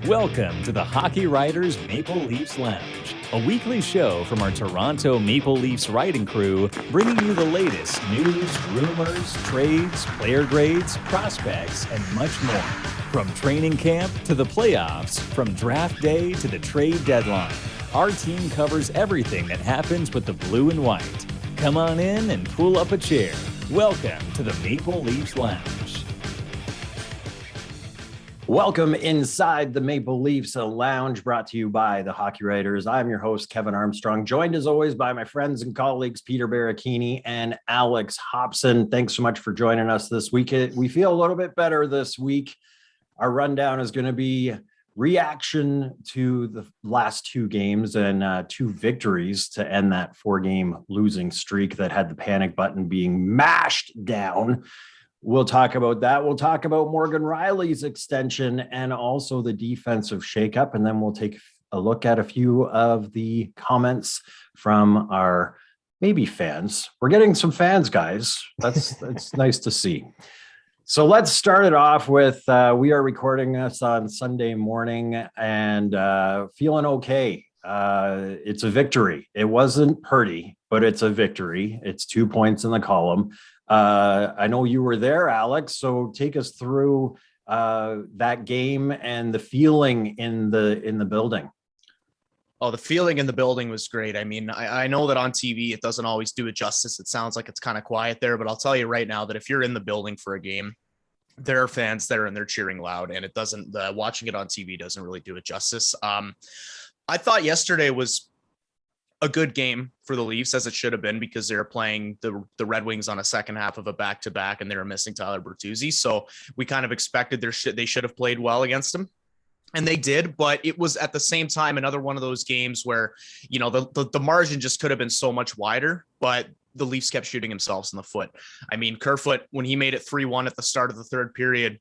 Welcome to the Hockey Writers Maple Leafs Lounge, a weekly show from our Toronto Maple Leafs writing crew, bringing you the latest news, rumors, trades, player grades, prospects, and much more. From training camp to the playoffs, from draft day to the trade deadline, our team covers everything that happens with the blue and white. Come on in and pull up a chair. Welcome to the Maple Leafs Lounge. Welcome inside the Maple Leafs Lounge, brought to you by the Hockey Writers. I'm your host, Kevin Armstrong, joined as always by my friends and colleagues, Peter Baracchini and Alex Hobson. Thanks so much for joining us this week. We feel a little bit better this week. Our rundown is going to be reaction to the last two games and two victories to end that four-game losing streak that had the panic button being mashed down. We'll talk about that. We'll talk about Morgan Reilly's extension and also the defensive shakeup. And then we'll take a look at a few of the comments from our maybe fans. We're getting some fans, guys. That's nice to see. So let's start it off with, we are recording this on Sunday morning and feeling okay. It's a victory. It wasn't pretty, but it's a victory. It's 2 points in the column. I know you were there, Alex, so take us through that game and the feeling in the building. Oh, the feeling in the building was great. I mean, I know that on TV, it doesn't always do it justice. It sounds like it's kind of quiet there, but I'll tell you right now that if you're in the building for a game, there are fans there and they're cheering loud, and it doesn't, watching it on TV doesn't really do it justice. I thought yesterday was a good game for the Leafs, as it should have been, because they were playing the Red Wings on a second half of a back-to-back and they were missing Tyler Bertuzzi. So we kind of expected they should have played well against him. And they did, but it was at the same time another one of those games where, you know, the margin just could have been so much wider, but the Leafs kept shooting themselves in the foot. I mean, Kerfoot, when he made it 3-1 at the start of the third period,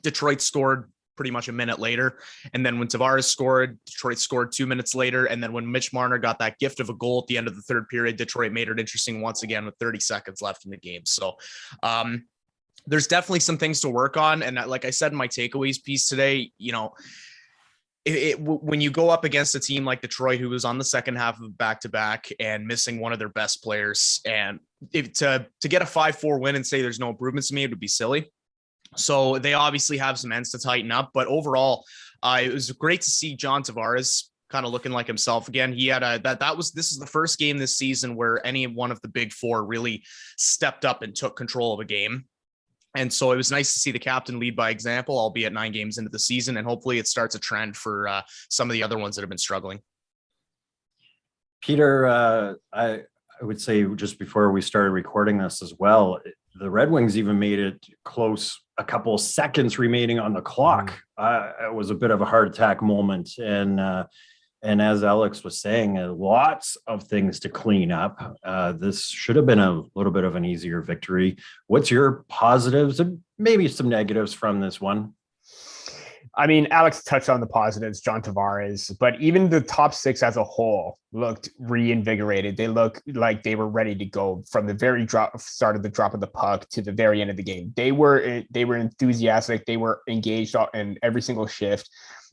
Detroit scored pretty much a minute later. And then when Tavares scored, Detroit scored 2 minutes later. And then when Mitch Marner got that gift of a goal at the end of the third period, Detroit made it interesting once again with 30 seconds left in the game. So there's definitely some things to work on. And like I said in my takeaways piece today, you know, when you go up against a team like Detroit, who was on the second half of back-to-back and missing one of their best players, and to get a 5-4 win and say there's no improvements to me, it would be silly. So they obviously have some ends to tighten up, but overall, it was great to see John Tavares kind of looking like himself again. He had this is the first game this season where any one of the big four really stepped up and took control of a game. And so it was nice to see the captain lead by example, albeit 9 games into the season, and hopefully it starts a trend for some of the other ones that have been struggling. Peter, I would say just before we started recording this as well, the Red Wings even made it close, a couple seconds remaining on the clock. It was a bit of a heart attack moment. And as Alex was saying, lots of things to clean up. This should have been a little bit of an easier victory. What's your positives and maybe some negatives from this one? I mean, Alex touched on the positives, John Tavares, but even the top six as a whole looked reinvigorated. They looked like they were ready to go from the very start of the drop of the puck to the very end of the game. They were enthusiastic. They were engaged in every single shift.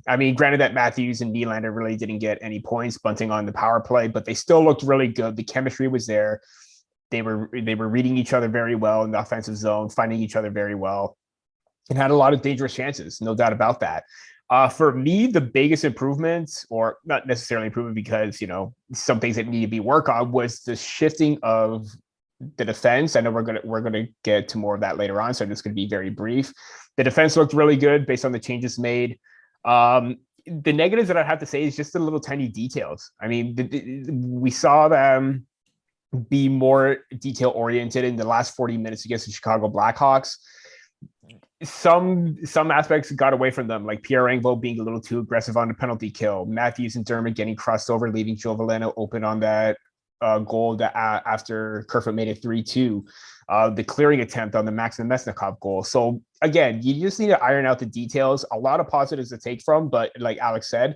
I mean, granted that Matthews and Nylander really didn't get any points bunting on the power play, but they still looked really good. The chemistry was there. They were reading each other very well in the offensive zone, finding each other very well, and had a lot of dangerous chances, no doubt about that. For me, the biggest improvement, or not necessarily improvement because, you know, some things that need to be worked on, was the shifting of the defense. I know we're gonna get to more of that later on, so I'm just going to be very brief. The defense looked really good based on the changes made. The negatives that I have to say is just the little tiny details. I mean, we saw them be more detail oriented in the last 40 minutes against the Chicago Blackhawks. Some aspects got away from them, like Pierre Engvall being a little too aggressive on the penalty kill, Matthews and Dermott getting crossed over, leaving Joe Veleno open on that goal that after Kerfoot made it 3-2, the clearing attempt on the Maxim Mesnikov goal. So again, you just need to iron out the details. A lot of positives to take from, but like Alex said,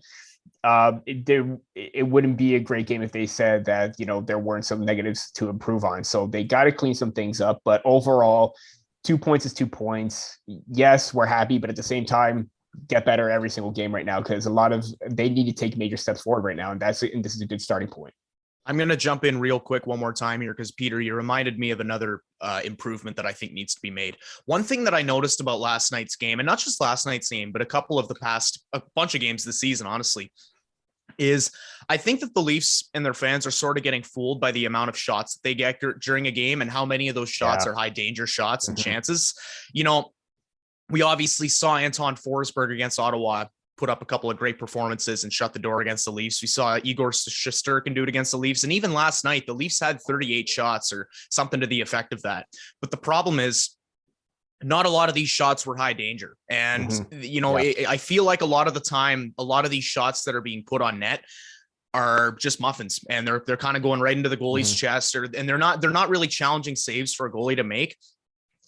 it wouldn't be a great game if they said that, you know, there weren't some negatives to improve on. So they got to clean some things up, but overall, 2 points is 2 points. Yes, we're happy, but at the same time, get better every single game right now, because they need to take major steps forward right now, and this is a good starting point. I'm going to jump in real quick one more time here because, Peter, you reminded me of another improvement that I think needs to be made. One thing that I noticed about last night's game, and not just last night's game, but a bunch of games this season, honestly, is I think that the Leafs and their fans are sort of getting fooled by the amount of shots that they get during a game and how many of those shots are high danger shots and chances. You know, we obviously saw Anton Forsberg against Ottawa put up a couple of great performances and shut the door against the Leafs. We saw Igor Shesterkin do it against the Leafs. And even last night, the Leafs had 38 shots or something to the effect of that. But the problem is not a lot of these shots were high danger. And, I feel like a lot of the time, a lot of these shots that are being put on net are just muffins, and they're kind of going right into the goalie's chest, and they're not really challenging saves for a goalie to make.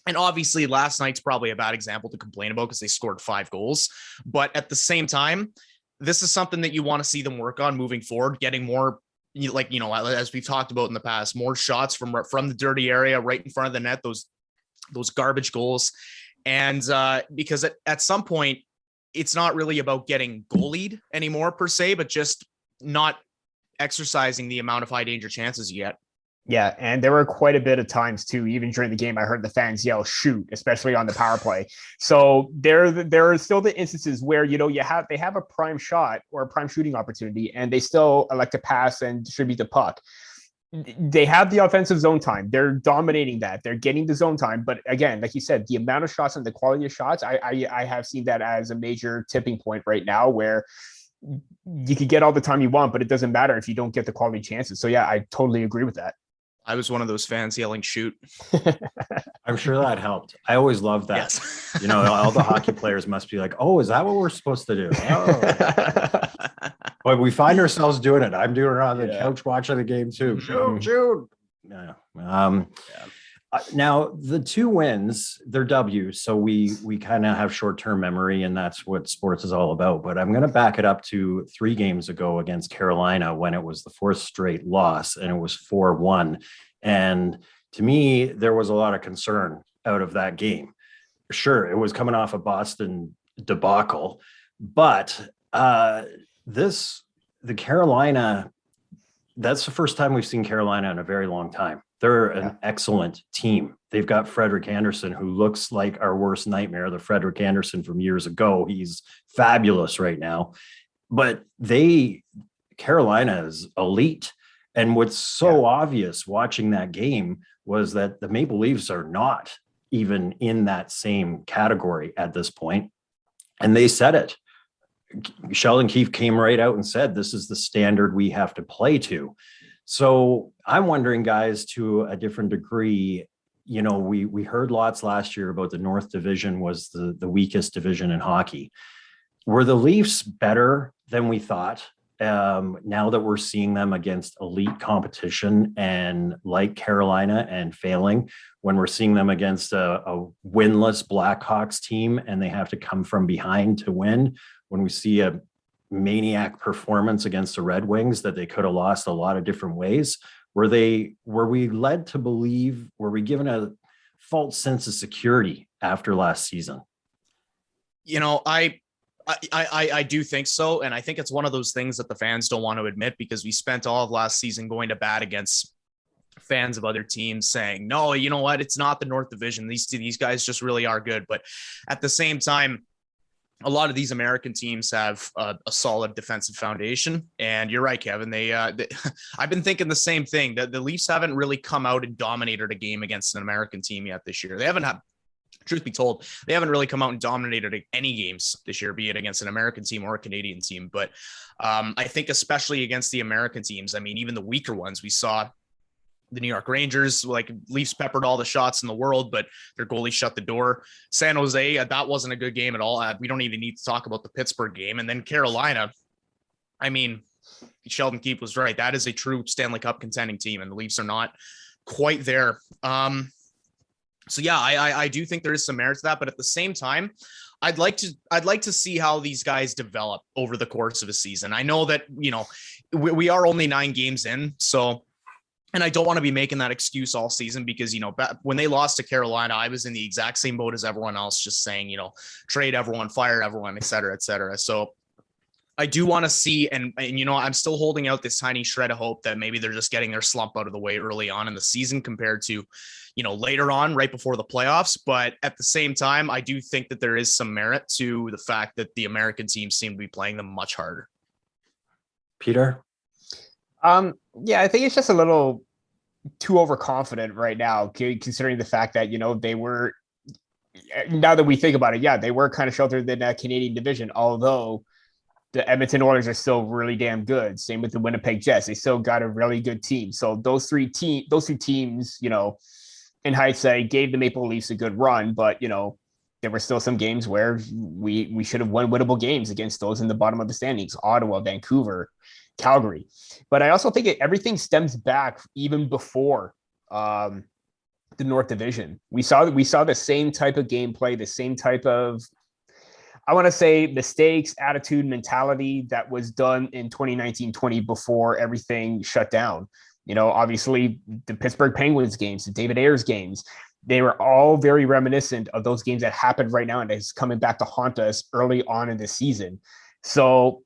And obviously last night's probably a bad example to complain about because they scored 5 goals. But at the same time, this is something that you want to see them work on moving forward, getting more, as we've talked about in the past, more shots from the dirty area right in front of the net, those garbage goals. And because at some point, it's not really about getting goalied anymore per se, but just not exercising the amount of high danger chances you get. Yeah, and there were quite a bit of times too, even during the game, I heard the fans yell "shoot," especially on the power play. So there are still the instances where they have a prime shot or a prime shooting opportunity, and they still elect to pass and distribute the puck. They have the offensive zone time. They're dominating that. They're getting the zone time. But again, like you said, the amount of shots and the quality of shots, I have seen that as a major tipping point right now, where you could get all the time you want, but it doesn't matter if you don't get the quality chances. So yeah, I totally agree with that. I was one of those fans yelling "shoot." I'm sure that helped. I always love that. Yes. All the hockey players must be like, "Oh, is that what we're supposed to do?" Oh. But we find ourselves doing it. I'm doing it on the couch watching the game too. Shoot. Yeah. Now the 2 wins, they're W's, so we kind of have short-term memory, and that's what sports is all about. But I'm going to back it up to 3 games ago against Carolina when it was the 4th straight loss, and it was 4-1. And to me, there was a lot of concern out of that game. Sure, it was coming off a Boston debacle, but the Carolina, that's the first time we've seen Carolina in a very long time. They're an excellent team. They've got Frederik Andersen, who looks like our worst nightmare, the Frederik Andersen from years ago. He's fabulous right now. But Carolina is elite. And what's so obvious watching that game was that the Maple Leafs are not even in that same category at this point. And they said it. Sheldon Keefe came right out and said, this is the standard we have to play to. So I'm wondering, guys, to a different degree, we heard lots last year about the North Division was the weakest division in hockey. Were the Leafs better than we thought? Now that we're seeing them against elite competition and like Carolina and failing, when we're seeing them against a winless Blackhawks team and they have to come from behind to win, when we see a maniac performance against the Red Wings that they could have lost a lot of different ways, were we led to believe, were we given a false sense of security after last season? I do think so. And I think it's one of those things that the fans don't want to admit, because we spent all of last season going to bat against fans of other teams saying, no, you know what? It's not the North Division. These guys just really are good. But at the same time, a lot of these American teams have a solid defensive foundation. And you're right, Kevin. I've been thinking the same thing, that the Leafs haven't really come out and dominated a game against an American team yet this year. They haven't had, truth be told, they haven't really come out and dominated any games this year, be it against an American team or a Canadian team. But I think especially against the American teams, I mean, even the weaker ones, we saw the New York Rangers, like Leafs peppered all the shots in the world, but their goalie shut the door. San Jose, that wasn't a good game at all. We don't even need to talk about the Pittsburgh game. And then Carolina, I mean, Sheldon Keefe was right. That is a true Stanley Cup contending team, and the Leafs are not quite there. So yeah, I do think there is some merit to that, but at the same time, I'd like to see how these guys develop over the course of a season. I know that, we are only 9 games in, so And I don't want to be making that excuse all season because, when they lost to Carolina, I was in the exact same boat as everyone else, just saying, trade everyone, fire everyone, et cetera, et cetera. So I do want to see, and I'm still holding out this tiny shred of hope that maybe they're just getting their slump out of the way early on in the season compared to, later on, right before the playoffs. But at the same time, I do think that there is some merit to the fact that the American teams seem to be playing them much harder. Peter? Yeah, I think it's just a little too overconfident right now, considering the fact that, they were, now that we think about it, yeah, they were kind of sheltered in that Canadian division, although the Edmonton Oilers are still really damn good. Same with the Winnipeg Jets. They still got a really good team. So those two teams, in hindsight, gave the Maple Leafs a good run, but, there were still some games where we should have won winnable games against those in the bottom of the standings, Ottawa, Vancouver, Calgary. But I also think everything stems back even before the North Division. We saw the same type of gameplay, the same type of, I want to say, mistakes, attitude, mentality that was done in 2019-20 before everything shut down. Obviously the Pittsburgh Penguins games, the David Ayers games, they were all very reminiscent of those games that happened right now and it's coming back to haunt us early on in the season. So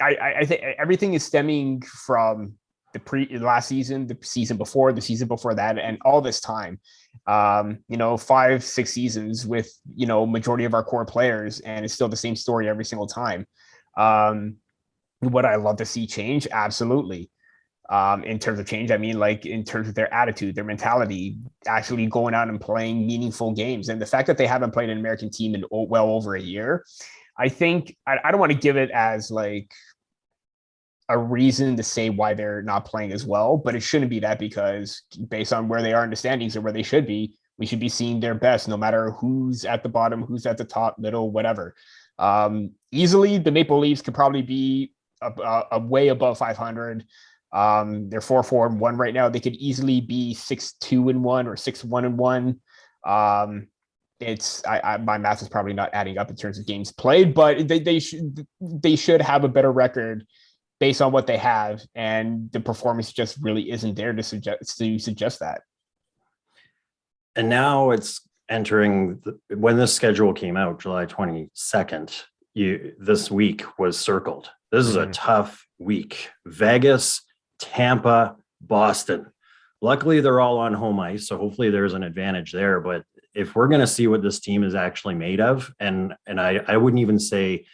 I think everything is stemming from the last season, the season before that, and all this time. 5-6 seasons with, majority of our core players, and it's still the same story every single time. Would I love to see change? Absolutely. In terms of change, I mean, like in terms of their attitude, their mentality, actually going out and playing meaningful games. And the fact that they haven't played an American team in well over a year, I think I don't want to give it as like a reason to say why they're not playing as well, but it shouldn't be that, because based on where they are in the standings or where they should be, we should be seeing their best, no matter who's at the bottom, who's at the top, middle, whatever. Easily, the Maple Leafs could probably be a way above 500. They're 4-4-1 right now. They could easily be 6-2-1 or 6-1-1. My math is probably not adding up in terms of games played, but they should have a better record based on what they have, and the performance just really isn't there to suggest that. And now it's entering when this schedule came out, July 22nd, this week was circled. This is a tough week. Vegas, Tampa, Boston. Luckily, they're all on home ice, so hopefully there's an advantage there. But if we're going to see what this team is actually made of, and I wouldn't even say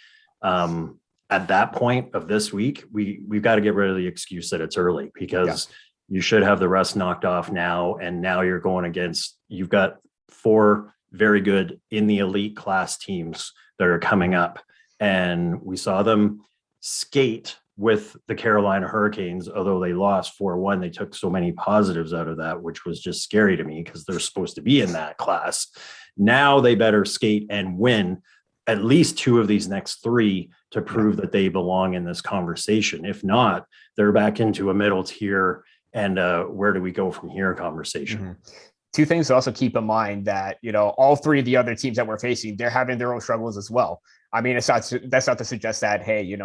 at that point of this week, we've got to get rid of the excuse that it's early, because you should have the rest knocked off now. And now you're going against, you've got 4 very good in the elite class teams that are coming up. And we saw them skate with the Carolina Hurricanes, although they lost 4-1. They took so many positives out of that, which was just scary to me because they're supposed to be in that class. Now they better skate and win at least 2 of these next 3 to prove that they belong in this conversation. If not, they're back into a middle tier and where do we go from here conversation. Mm-hmm. 2 things to also keep in mind that, all 3 of the other teams that we're facing, they're having their own struggles as well. I mean, that's not to suggest that, hey,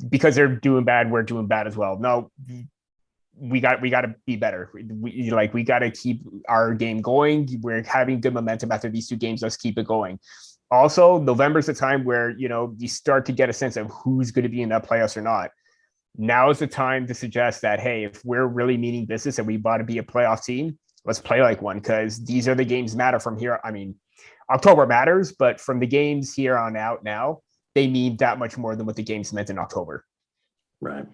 because they're doing bad, we're doing bad as well. No, we got to be better. We got to keep our game going. We're having good momentum after these 2 games. Let's keep it going. Also, November's the time where, you start to get a sense of who's going to be in that playoffs or not. Now is the time to suggest that, hey, if we're really meaning business and we want to be a playoff team, let's play like one, because these are the games matter from here. I mean, October matters, but from the games here on out now, they mean that much more than what the games meant in October. Right.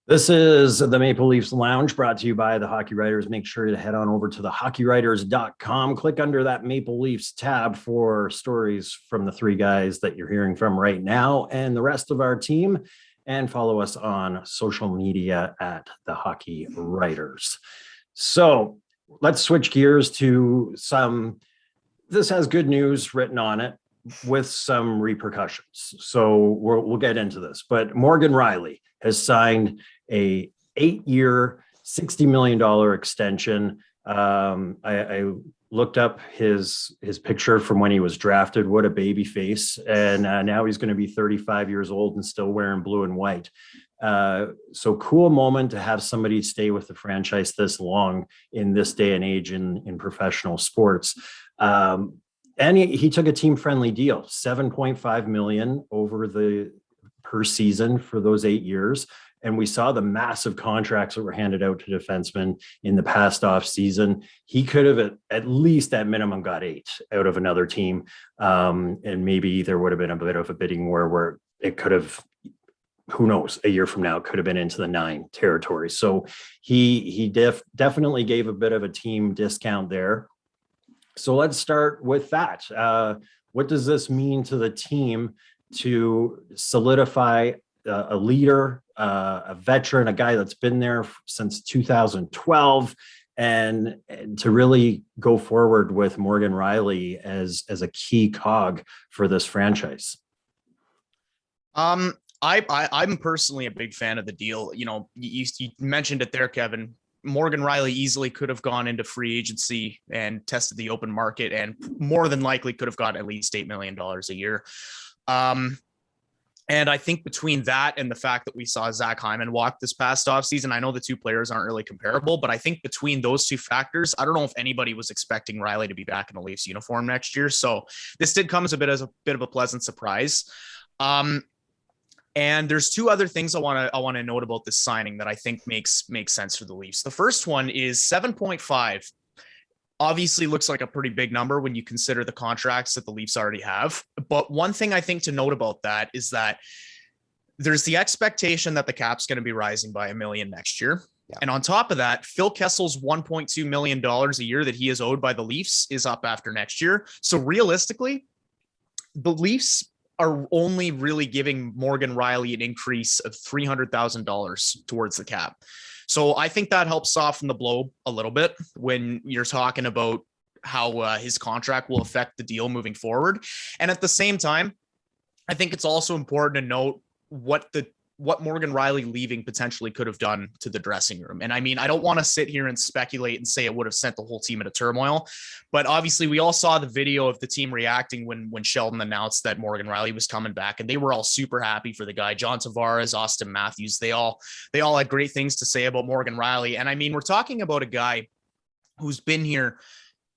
This is the Maple Leafs Lounge, brought to you by the Hockey Writers. Make sure to head on over to thehockeywriters.com. Click under that Maple Leafs tab for stories from the 3 guys that you're hearing from right now and the rest of our team. And follow us on social media at the Hockey Writers. So let's switch gears to this has good news written on it with some repercussions. So we'll get into this. But Morgan Reilly has signed a 8-year, $60 million extension. I looked up his picture from when he was drafted. What a baby face. And now he's going to be 35 years old and still wearing blue and white. So cool moment to have somebody stay with the franchise this long in this day and age in professional sports. And he took a team-friendly deal, $7.5 million per season for those 8 years. And we saw the massive contracts that were handed out to defensemen in the past off season. He could have at least at minimum got 8 out of another team. And maybe there would have been a bit of a bidding war where it could have, who knows, a year from now, it could have been into the 9 territory. So he definitely gave a bit of a team discount there. So let's start with that. What does this mean to the team to solidify a leader, a veteran, a guy that's been there since 2012, and to really go forward with Morgan Reilly as a key cog for this franchise? I'm personally a big fan of the deal. You know, you mentioned it there, Kevin. Morgan Reilly easily could have gone into free agency and tested the open market, and more than likely could have gotten at least $8 million a year. And I think between that and the fact that we saw Zach Hyman walk this past offseason, I know the two players aren't really comparable, but I think between those two factors, I don't know if anybody was expecting Reilly to be back in the Leafs uniform next year. So this did come as a bit of a pleasant surprise. And there's two other things I want to note about this signing that I think makes sense for the Leafs. The first one is 7.5. Obviously looks like a pretty big number when you consider the contracts that the Leafs already have. But one thing I think to note about that is that there's the expectation that the cap's going to be rising by $1 million next year. Yeah. And on top of that, Phil Kessel's $1.2 million a year that he is owed by the Leafs is up after next year. So realistically, the Leafs are only really giving Morgan Reilly an increase of $300,000 towards the cap. So I think that helps soften the blow a little bit when you're talking about how his contract will affect the deal moving forward. And at the same time, I think it's also important to note what Morgan Reilly leaving potentially could have done to the dressing room. And I mean, I don't want to sit here and speculate and say it would have sent the whole team into turmoil, but obviously we all saw the video of the team reacting when Sheldon announced that Morgan Reilly was coming back, and they were all super happy for the guy. John Tavares, Austin Matthews, they all had great things to say about Morgan Reilly. And I mean, we're talking about a guy who's been here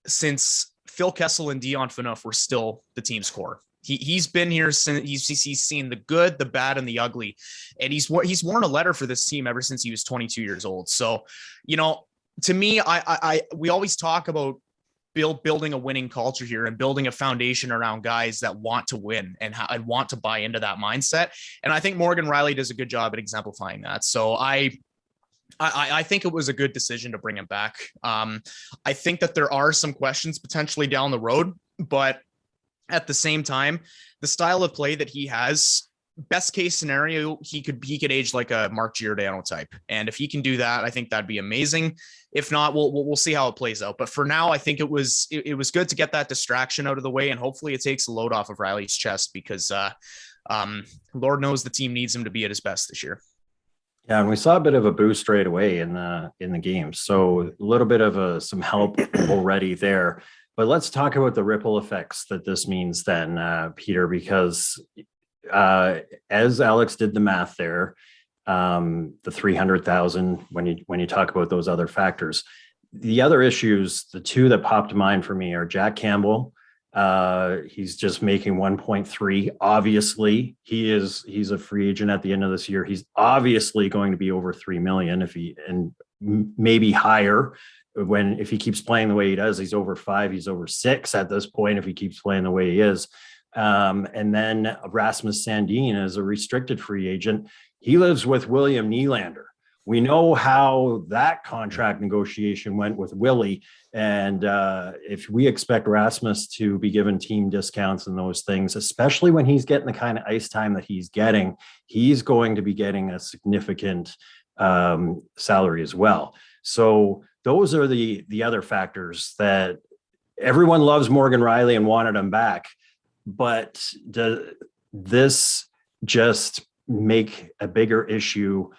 since Phil Kessel and Dion Phaneuf were still the team's core. He's been here since he's seen the good, the bad, and the ugly, and he's worn a letter for this team ever since he was 22 years old. So, you know, to me, we always talk about building a winning culture here and building a foundation around guys that want to win and want to buy into that mindset. And I think Morgan Reilly does a good job at exemplifying that. So I think it was a good decision to bring him back. I think that there are some questions potentially down the road, but at the same time, the style of play that he has, best case scenario, he could age like a Mark Giordano type. And if he can do that, I think that'd be amazing. If not, we'll see how it plays out. But for now, I think it was good to get that distraction out of the way, and hopefully it takes a load off of Reilly's chest, because Lord knows the team needs him to be at his best this year. Yeah, and we saw a bit of a boost right away in the game. So a little bit of some help already there. But let's talk about the ripple effects that this means then, Peter, because as Alex did the math there, the 300,000, when you talk about those other factors, the other issues, the two that popped to mind for me are Jack Campbell. He's just making 1.3. Obviously, he's a free agent at the end of this year. He's obviously going to be over 3 million and maybe higher. If he keeps playing the way he does, he's over 5, he's over 6 at this point if he keeps playing the way he is. And then Rasmus Sandin is a restricted free agent. He lives with William Nylander. We know how that contract negotiation went with Willie. And if we expect Rasmus to be given team discounts and those things, especially when he's getting the kind of ice time that he's getting, he's going to be getting a significant salary as well. So those are the other factors that everyone loves Morgan Reilly and wanted him back. But does this just make a bigger issue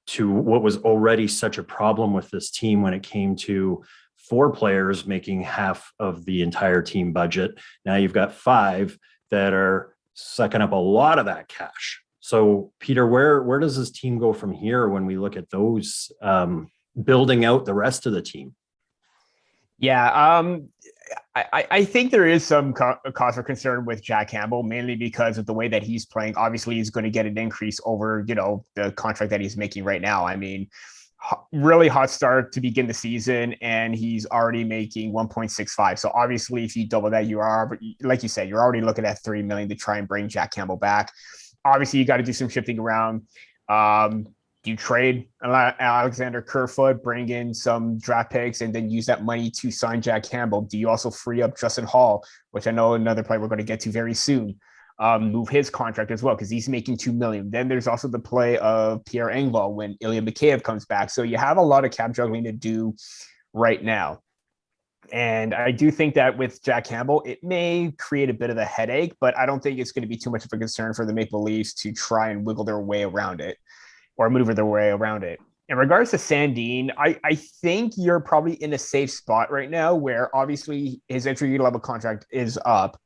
to what was already such a problem with this team when it came to 4 players making half of the entire team budget? Now you've got 5 that are sucking up a lot of that cash. So, Peter, where does this team go from here when we look at those building out the rest of the team? Yeah, I think there is some cause for concern with Jack Campbell, mainly because of the way that he's playing. Obviously, he's going to get an increase over, the contract that he's making right now. I mean, really hot start to begin the season, and he's already making 1.65. So obviously, if you double that, you are, like you said, you're already looking at $3 million to try and bring Jack Campbell back. Obviously, you got to do some shifting around. Do you trade Alexander Kerfoot, bring in some draft picks, and then use that money to sign Jack Campbell? Do you also free up Justin Holl, which I know another player we're going to get to very soon, move his contract as well because he's making $2 million. Then there's also the play of Pierre Engvall when Ilya Mikheyev comes back. So you have a lot of cap juggling to do right now. And I do think that with Jack Campbell, it may create a bit of a headache, but I don't think it's going to be too much of a concern for the Maple Leafs to try and wiggle their way around it or maneuver their way around it. In regards to Sandin, I think you're probably in a safe spot right now where obviously his entry level contract is up,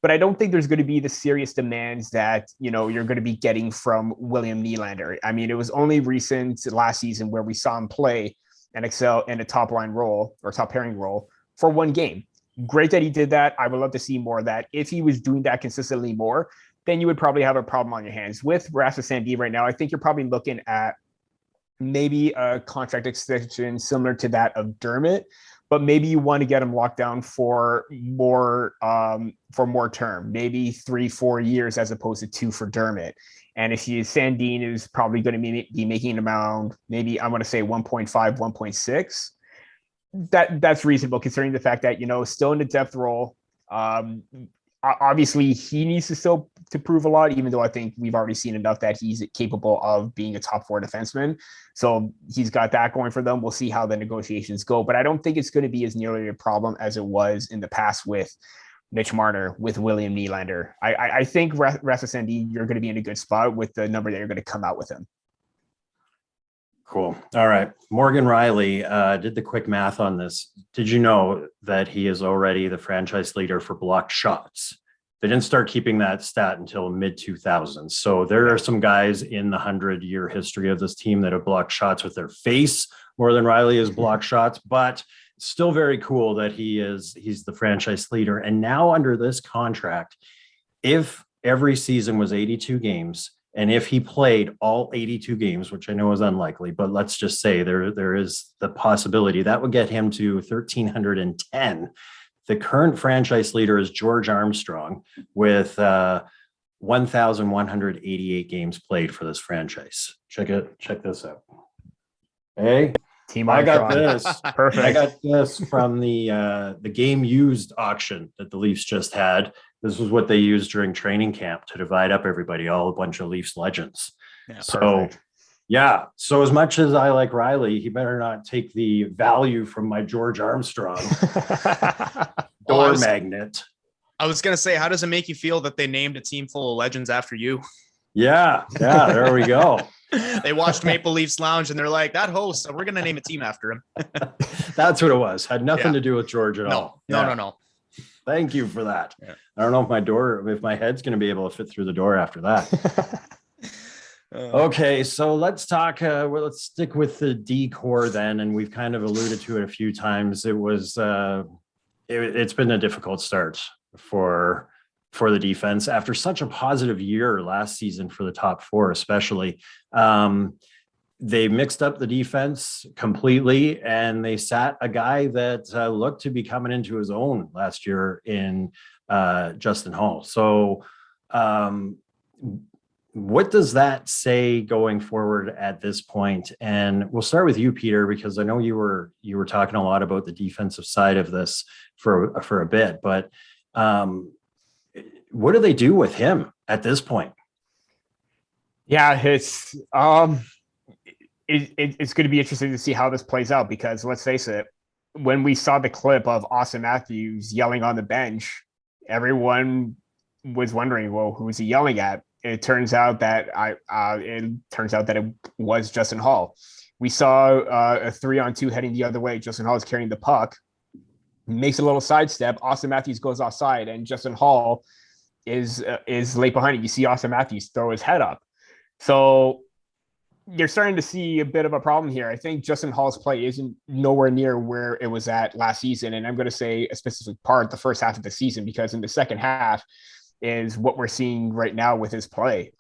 but I don't think there's going to be the serious demands that, you're going to be getting from William Nylander. I mean, it was only recent last season where we saw him play and excel in a top line role or top pairing role for one game. Great that he did that. I would love to see more of that. If he was doing that consistently more, then you would probably have a problem on your hands. With Rasmus Sandin right now, I think you're probably looking at maybe a contract extension similar to that of Dermott, but maybe you want to get him locked down for more term, maybe 3-4 years as opposed to 2 for Dermott. And if Sandin is probably going to be making around, maybe I'm going to say 1.5, 1.6, that's reasonable considering the fact that, still in the depth role. Obviously he needs to still to prove a lot, even though I think we've already seen enough that he's capable of being a top 4 defenseman. So he's got that going for them. We'll see how the negotiations go, but I don't think it's going to be as nearly a problem as it was in the past with Mitch Marner, with William Nylander. I think Rasmus Sandin, you're going to be in a good spot with the number that you're going to come out with him. Cool. All right. Morgan Reilly did the quick math on this. Did you know that he is already the franchise leader for blocked shots? They didn't start keeping that stat until mid-2000s. So there are some guys in the 100-year history of this team that have blocked shots with their face more than Reilly has blocked shots, but still very cool that he's the franchise leader. And now under this contract, if every season was 82 games, and if he played all 82 games, which I know is unlikely, but let's just say there is the possibility, that would get him to 1,310. The current franchise leader is George Armstrong with 1,188 games played for this franchise. Check this out. Hey, Team I Armstrong. got this. Perfect. I got this from the game used auction that the Leafs just had. This was what they used during training camp to divide up everybody, all a bunch of Leafs legends. Yeah, so, perfect. yeah. So as much as I like Reilly, he better not take the value from my George Armstrong door magnet. I was going to say, how does it make you feel that they named a team full of legends after you? Yeah. There we go. They watched Maple Leafs Lounge and they're like, that host, we're going to name a team after him. That's what it was. Had nothing to do with George at all. No. Thank you for that. Yeah. I don't know if my head's going to be able to fit through the door after that. Okay, so let's talk. Let's stick with the D-core then, and we've kind of alluded to it a few times. It was it's been a difficult start for the defense after such a positive year last season for the top 4, especially. They mixed up the defense completely, and they sat a guy that looked to be coming into his own last year in Justin Holl. So what does that say going forward at this point? And we'll start with you, Peter, because I know you were talking a lot about the defensive side of this for a bit, but what do they do with him at this point? Yeah, it's going to be interesting to see how this plays out because let's face it, when we saw the clip of Austin Matthews yelling on the bench, everyone was wondering, well, who is he yelling at? It turns out that it was Justin Holl. We saw a 3-on-2 heading the other way. Justin Holl is carrying the puck, makes a little sidestep. Austin Matthews goes offside, and Justin Holl is late behind it. You see Austin Matthews throw his head up. So you're starting to see a bit of a problem here. I think Justin Holl's play isn't nowhere near where it was at last season. And I'm going to say a specific part, the first half of the season, because in the second half is what we're seeing right now with his play.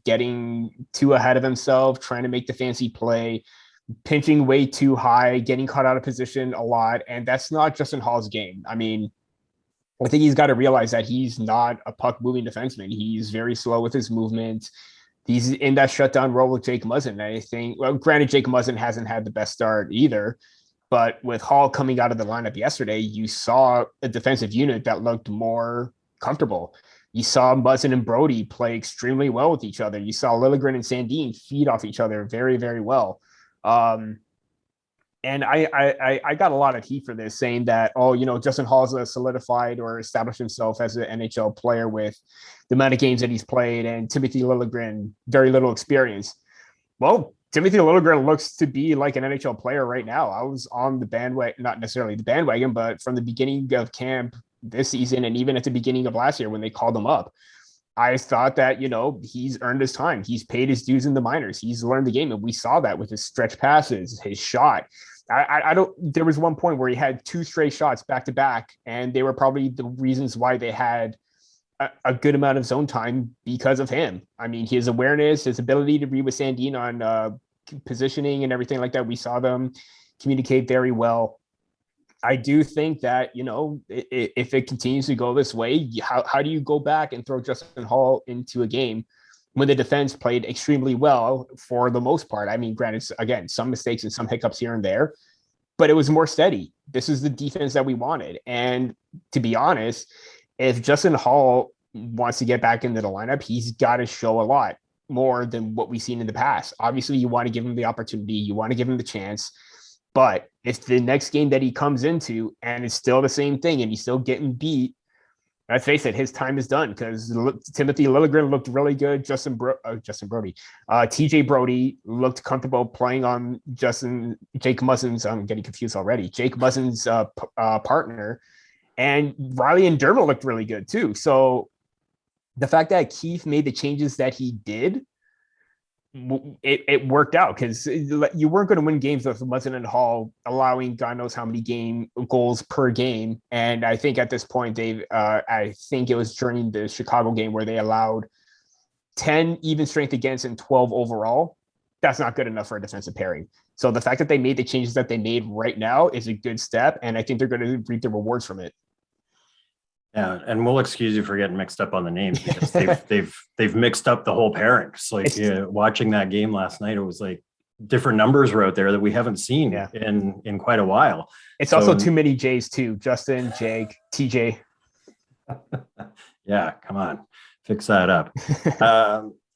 Getting too ahead of himself, trying to make the fancy play, pinching way too high, getting caught out of position a lot. And that's not Justin Holl's game. I mean, I think he's got to realize that he's not a puck moving defenseman. He's very slow with his movement. He's in that shutdown role with Jake Muzzin. I think, well, granted, Jake Muzzin hasn't had the best start either, but with Holl coming out of the lineup yesterday, you saw a defensive unit that looked more comfortable. You saw Muzzin and Brody play extremely well with each other. You saw Liljegren and Sandin feed off each other very, very well. And I got a lot of heat for this, saying that, oh, Justin Holl's a solidified or established himself as an NHL player with the amount of games that he's played, and Timothy Liljegren, very little experience. Well, Timothy Liljegren looks to be like an NHL player right now. I was on the bandwagon, not necessarily the bandwagon, but from the beginning of camp this season and even at the beginning of last year when they called him up, I thought that, he's earned his time. He's paid his dues in the minors. He's learned the game. And we saw that with his stretch passes, his shot. I don't, there was one point where he had 2 straight shots back to back, and they were probably the reasons why they had a good amount of zone time because of him. I mean, his awareness, his ability to read with Sandin on positioning and everything like that. We saw them communicate very well. I do think that, if it continues to go this way, how do you go back and throw Justin Holl into a game when the defense played extremely well for the most part? I mean, granted, again, some mistakes and some hiccups here and there, but it was more steady. This is the defense that we wanted. And to be honest, if Justin Holl wants to get back into the lineup, he's got to show a lot more than what we've seen in the past. Obviously, you want to give him the opportunity. You want to give him the chance. But if the next game that he comes into and it's still the same thing and he's still getting beat, let's face it, his time is done, because Timothy Liljegren looked really good. TJ Brody looked comfortable playing on Jake Muzzin's, I'm getting confused already, Jake Muzzin's partner. And Rielly and Dermott looked really good too. So the fact that Keith made the changes that he did, it worked out, because you weren't going to win games with Muzzin and Holl allowing God knows how many goals per game. And I think at this point, I think it was during the Chicago game where they allowed 10 even strength against and 12 overall. That's not good enough for a defensive pairing. So the fact that they made the changes that they made right now is a good step, and I think they're going to reap the rewards from it. Yeah, and we'll excuse you for getting mixed up on the names, because they've mixed up the whole pairings. Like watching that game last night, it was like different numbers were out there that we haven't seen in quite a while. It's also too many J's too. Justin, Jake, TJ. Yeah, come on, fix that up.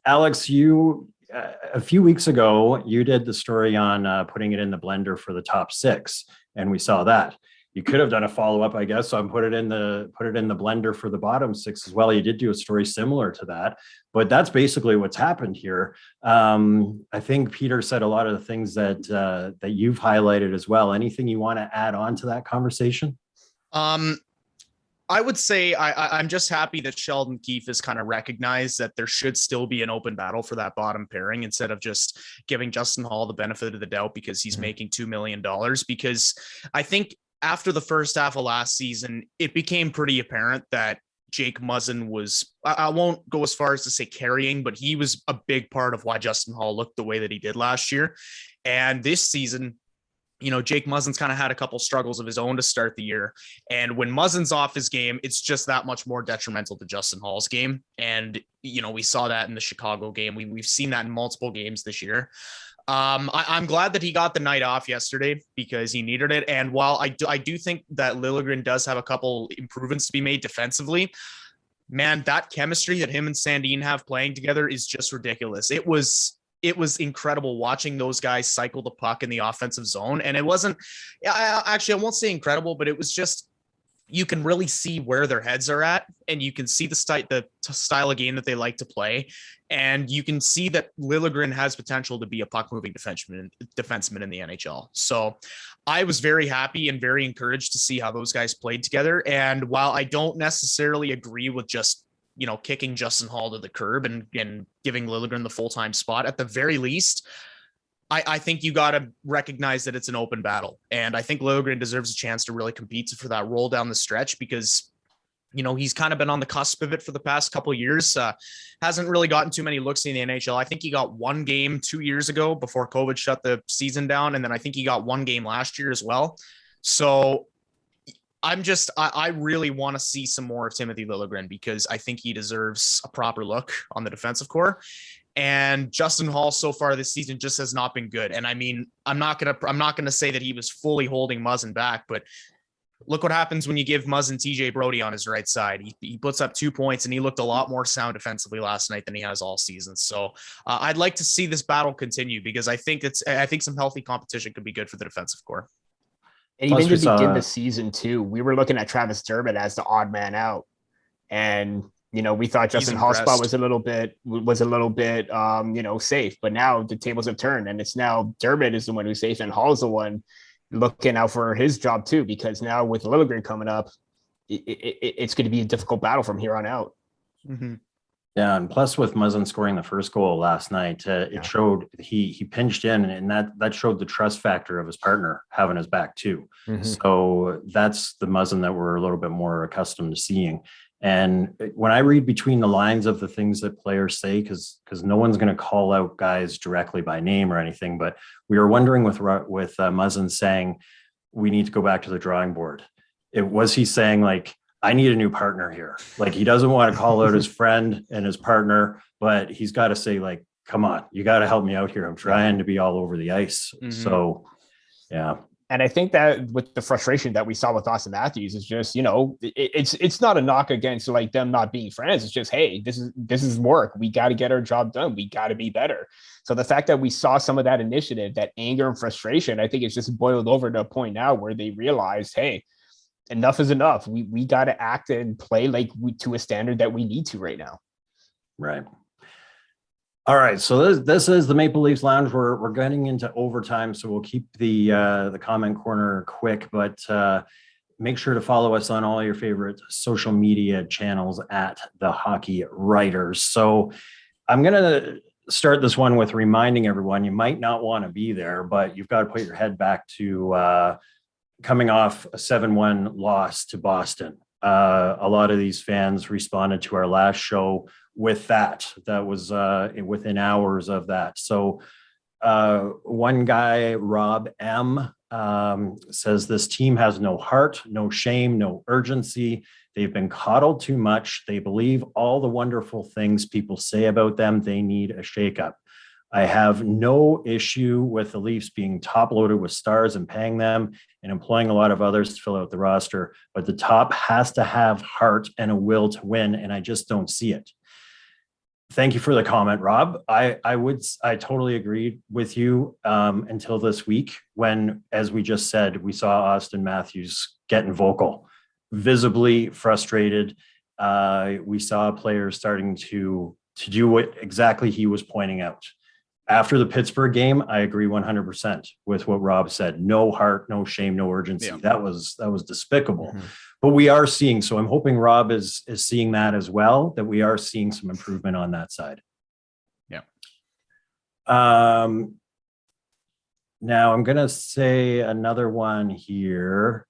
Alex, you a few weeks ago you did the story on putting it in the blender for the top 6, and we saw that. You could have done a follow-up, I guess. So I'm put it in the blender for the bottom 6 as well. You did do a story similar to that, but that's basically what's happened here. I think Peter said a lot of the things that you've highlighted as well. Anything you want to add on to that conversation? I would say I'm just happy that Sheldon Keefe has kind of recognized that there should still be an open battle for that bottom pairing, instead of just giving Justin Holl the benefit of the doubt because he's making $2 million. Because I think after the first half of last season, it became pretty apparent that Jake Muzzin was, I won't go as far as to say carrying, but he was a big part of why Justin Holl looked the way that he did last year. And this season, Jake Muzzin's kind of had a couple struggles of his own to start the year. And when Muzzin's off his game, it's just that much more detrimental to Justin Holl's game. And, we saw that in the Chicago game. We've seen that in multiple games this year. I'm glad that he got the night off yesterday because he needed it. And while I do think that Liljegren does have a couple improvements to be made defensively, man, that chemistry that him and Sandin have playing together is just ridiculous. It was incredible watching those guys cycle the puck in the offensive zone. And it wasn't, I won't say incredible, but it was just, you can really see where their heads are at, and you can see the style of game that they like to play. And you can see that Liljegren has potential to be a puck moving defenseman in the NHL. So I was very happy and very encouraged to see how those guys played together. And while I don't necessarily agree with just kicking Justin Holl to the curb and giving Liljegren the full-time spot. At the very least, I think you got to recognize that it's an open battle. And I think Liljegren deserves a chance to really compete for that role down the stretch because, he's kind of been on the cusp of it for the past couple of years. Hasn't really gotten too many looks in the NHL. I think he got one game 2 years ago before COVID shut the season down. And then I think he got one game last year as well. So I really want to see some more of Timothy Liljegren because I think he deserves a proper look on the defensive core. And Justin Holl so far this season just has not been good. And I mean, I'm not gonna say that he was fully holding Muzzin back, but look what happens when you give Muzzin TJ Brody on his right side. He puts up 2 points and he looked a lot more sound defensively last night than he has all season. So I'd like to see this battle continue because I think some healthy competition could be good for the defensive core. And even to begin the season too, we were looking at Travis Dermott as the odd man out. And we thought Justin Holl's spot was a little bit, safe, but now the tables have turned and it's now Dermott is the one who's safe and Hall's the one looking out for his job too, because now with Liljegren coming up, it's going to be a difficult battle from here on out. Mm-hmm. Yeah, and plus with Muzzin scoring the first goal last night, it showed he pinched in, and that showed the trust factor of his partner having his back too. Mm-hmm. So that's the Muzzin that we're a little bit more accustomed to seeing. And when I read between the lines of the things that players say, because no one's going to call out guys directly by name or anything, but we were wondering with Muzzin saying we need to go back to the drawing board. Was he saying like, I need a new partner here? Like he doesn't want to call out his friend and his partner, but he's got to say like, come on, you got to help me out here. I'm trying to be all over the ice. Mm-hmm. So, yeah. And I think that with the frustration that we saw with Austin Matthews is just, it's not a knock against like them not being friends. It's just, hey, this is work. We got to get our job done. We got to be better. So the fact that we saw some of that initiative, that anger and frustration, I think it's just boiled over to a point now where they realized, hey, enough is enough. We got to act and play to a standard that we need to right now. Right. All right, so this is the Maple Leafs Lounge. We're getting into overtime, so we'll keep the comment corner quick, but make sure to follow us on all your favorite social media channels at the Hockey Writers. So I'm going to start this one with reminding everyone you might not want to be there, but you've got to put your head back to coming off a 7-1 loss to Boston. A lot of these fans responded to our last show with that was within hours of that. So one guy, Rob M, says this team has no heart, no shame, no urgency. They've been coddled too much. They believe all the wonderful things people say about them. They need a shakeup. I have no issue with the Leafs being top loaded with stars and paying them and employing a lot of others to fill out the roster, but the top has to have heart and a will to win, and I just don't see it. Thank you for the comment, Rob. I totally agreed with you until this week when, as we just said, we saw Austin Matthews getting vocal, visibly frustrated. We saw players starting to do what exactly he was pointing out. After the Pittsburgh game, I agree 100% with what Rob said. No heart, no shame, no urgency. Yeah. That was despicable. Mm-hmm. But we are seeing, so I'm hoping Rob is seeing that as well, that we are seeing some improvement on that side. Yeah. Now I'm going to say another one here.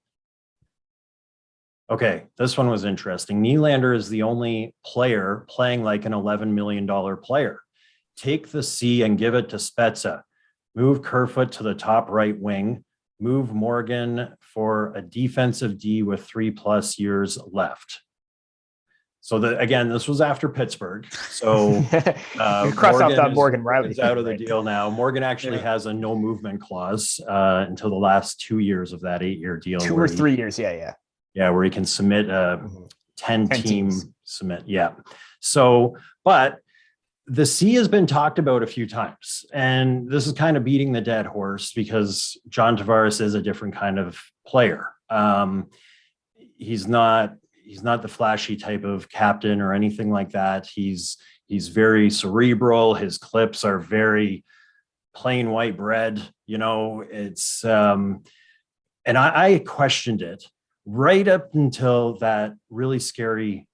Okay, this one was interesting. Nylander is the only player playing like an $11 million player. Take the C and give it to Spezza. Move Kerfoot to the top right wing. Move Morgan for a defensive D with 3+ years left. So again, this was after Pittsburgh. So cross out that Morgan Reilly is out of the deal now. Morgan actually has a no movement clause until the last 2 years of that 8-year deal. 2 or 3 years. Yeah. Yeah, where he can submit a 10-team submit. Yeah. So, but the C has been talked about a few times, and this is kind of beating the dead horse because John Tavares is a different kind of player. He's not the flashy type of captain or anything like that. He's very cerebral. His clips are very plain white bread. It's and I questioned it right up until that really scary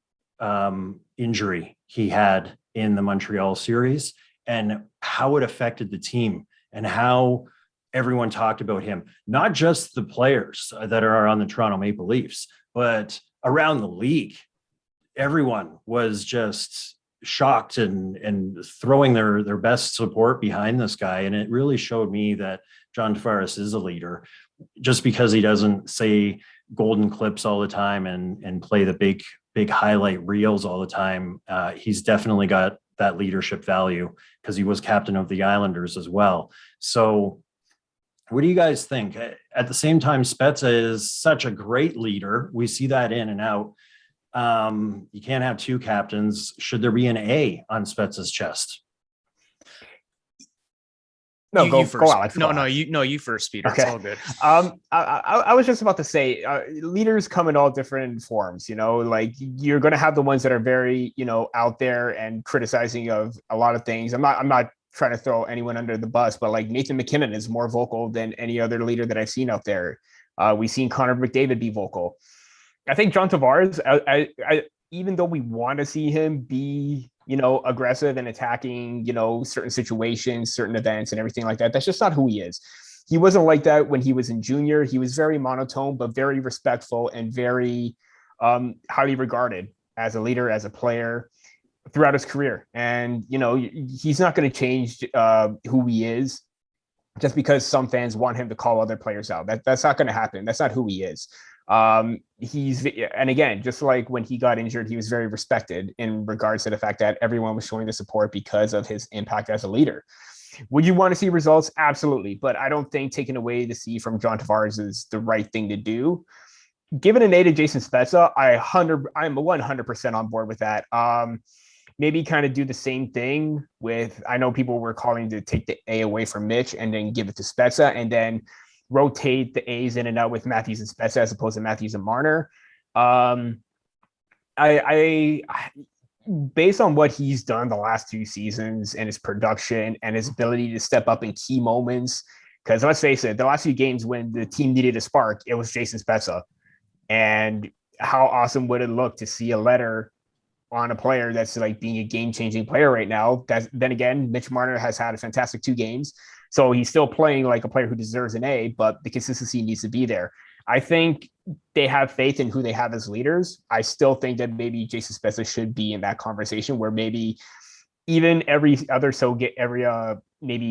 injury he had in the Montreal series and how it affected the team and how everyone talked about him, not just the players that are on the Toronto Maple Leafs, but around the league. Everyone was just shocked and throwing their best support behind this guy. And it really showed me that John Tavares is a leader, just because he doesn't say golden clips all the time and play the big highlight reels all the time. He's definitely got that leadership value because he was captain of the Islanders as well. So what do you guys think? At the same time, Spezza is such a great leader. We see that in and out. You can't have two captains. Should there be an A on Spezza's chest? No, you go first. go Alex. No, you first, Peter. Okay. It's all good. I was just about to say, leaders come in all different forms. Like you're going to have the ones that are very, out there and criticizing of a lot of things. I'm not trying to throw anyone under the bus, but like Nathan McKinnon is more vocal than any other leader that I've seen out there. We've seen Connor McDavid be vocal. I think John Tavares, I even though we want to see him be, aggressive and attacking, certain situations, certain events and everything like that, that's just not who he is. He wasn't like that when he was in junior. He was very monotone, but very respectful and very highly regarded as a leader, as a player throughout his career. And, he's not going to change who he is just because some fans want him to call other players out. That's not going to happen. That's not who he is. And again, just like when he got injured, he was very respected in regards to the fact that everyone was showing the support because of his impact as a leader. Would you want to see results? Absolutely. But I don't think taking away the C from John Tavares is the right thing to do. Given an A to Jason Spezza, I'm 100% on board with that. Maybe kind of do the same thing with, I know people were calling to take the A away from Mitch and then give it to Spezza and then rotate the A's in and out with Matthews and Spezza as opposed to Matthews and Marner. I based on what he's done the last 2 seasons and his production and his ability to step up in key moments, because let's face it, the last few games when the team needed a spark, it was Jason Spezza. And how awesome would it look to see a letter on a player that's like being a game-changing player right now? Then again, Mitch Marner has had a fantastic 2 games. So he's still playing like a player who deserves an A, but the consistency needs to be there. I think they have faith in who they have as leaders. I still think that maybe Jason Spezza should be in that conversation where maybe even every maybe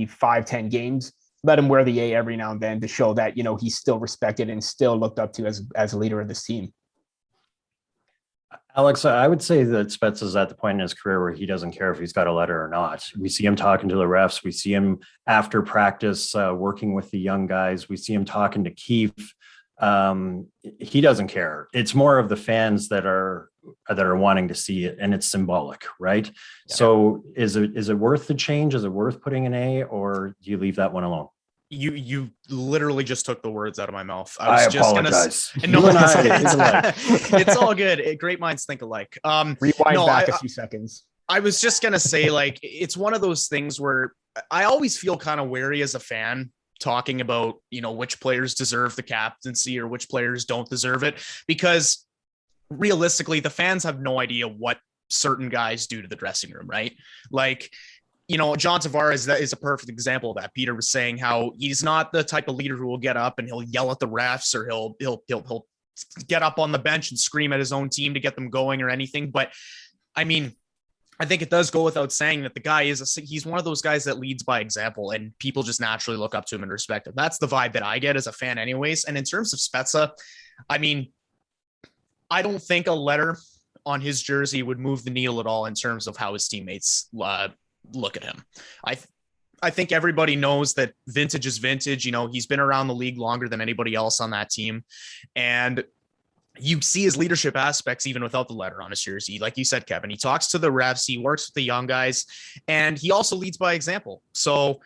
5-10 games, let him wear the A every now and then to show that, he's still respected and still looked up to as a leader of this team. Alex, I would say that Spezza's at the point in his career where he doesn't care if he's got a letter or not. We see him talking to the refs. We see him after practice working with the young guys. We see him talking to Keefe. He doesn't care. It's more of the fans that are wanting to see it, and it's symbolic, right? Yeah. So is it worth the change? Is it worth putting an A, or do you leave that one alone? You literally just took the words out of my mouth. I apologize. It's all good. Great minds think alike. Rewind back a few seconds. I was just going to say, like, it's one of those things where I always feel kind of wary as a fan talking about, which players deserve the captaincy or which players don't deserve it, because realistically, the fans have no idea what certain guys do to the dressing room, right? Like, John Tavares, that is a perfect example of that. Peter was saying how he's not the type of leader who will get up and he'll yell at the refs or he'll get up on the bench and scream at his own team to get them going or anything. But I mean, I think it does go without saying that the guy he's one of those guys that leads by example, and people just naturally look up to him and respect him. That's the vibe that I get as a fan anyways. And in terms of Spezza, I mean, I don't think a letter on his jersey would move the needle at all in terms of how his teammates look at him. I think everybody knows that vintage is vintage. He's been around the league longer than anybody else on that team. And you see his leadership aspects even without the letter on his jersey. Like you said, Kevin, he talks to the refs, he works with the young guys, and he also leads by example. So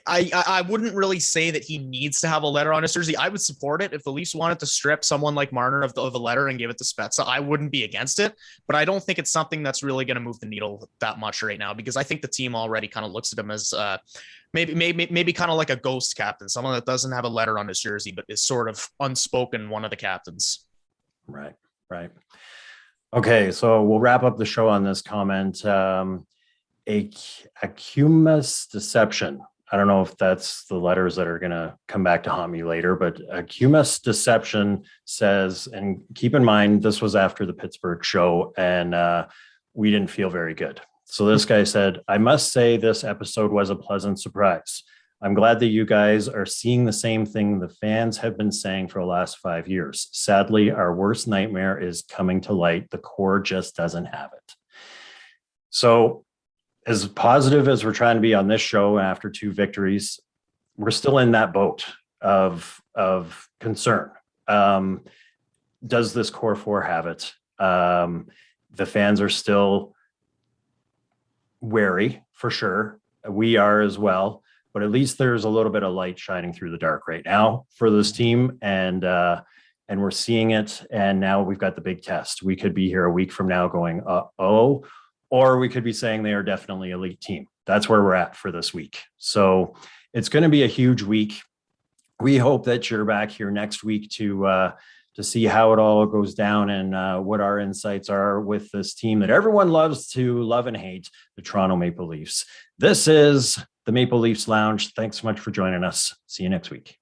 I wouldn't really say that he needs to have a letter on his jersey. I would support it if the Leafs wanted to strip someone like Marner of a letter and give it to Spezza. I wouldn't be against it, but I don't think it's something that's really going to move the needle that much right now, because I think the team already kind of looks at him as maybe kind of like a ghost captain, someone that doesn't have a letter on his jersey, but is sort of unspoken one of the captains. Right. Okay, so we'll wrap up the show on this comment. Acumus deception. I don't know if that's the letters that are going to come back to haunt me later, but Acumus deception says, and keep in mind, this was after the Pittsburgh show, and we didn't feel very good. So this guy said, I must say this episode was a pleasant surprise. I'm glad that you guys are seeing the same thing the fans have been saying for the last 5 years. Sadly, our worst nightmare is coming to light. The core just doesn't have it. So as positive as we're trying to be on this show after 2 victories, we're still in that boat of concern. Does this core 4 have it? The fans are still wary for sure. We are as well. But at least there's a little bit of light shining through the dark right now for this team. And we're seeing it. And now we've got the big test. We could be here a week from now going, or we could be saying they are definitely elite team. That's where we're at for this week. So it's going to be a huge week. We hope that you're back here next week to see how it all goes down and what our insights are with this team that everyone loves to love and hate, the Toronto Maple Leafs. This is the Maple Leafs Lounge. Thanks so much for joining us. See you next week.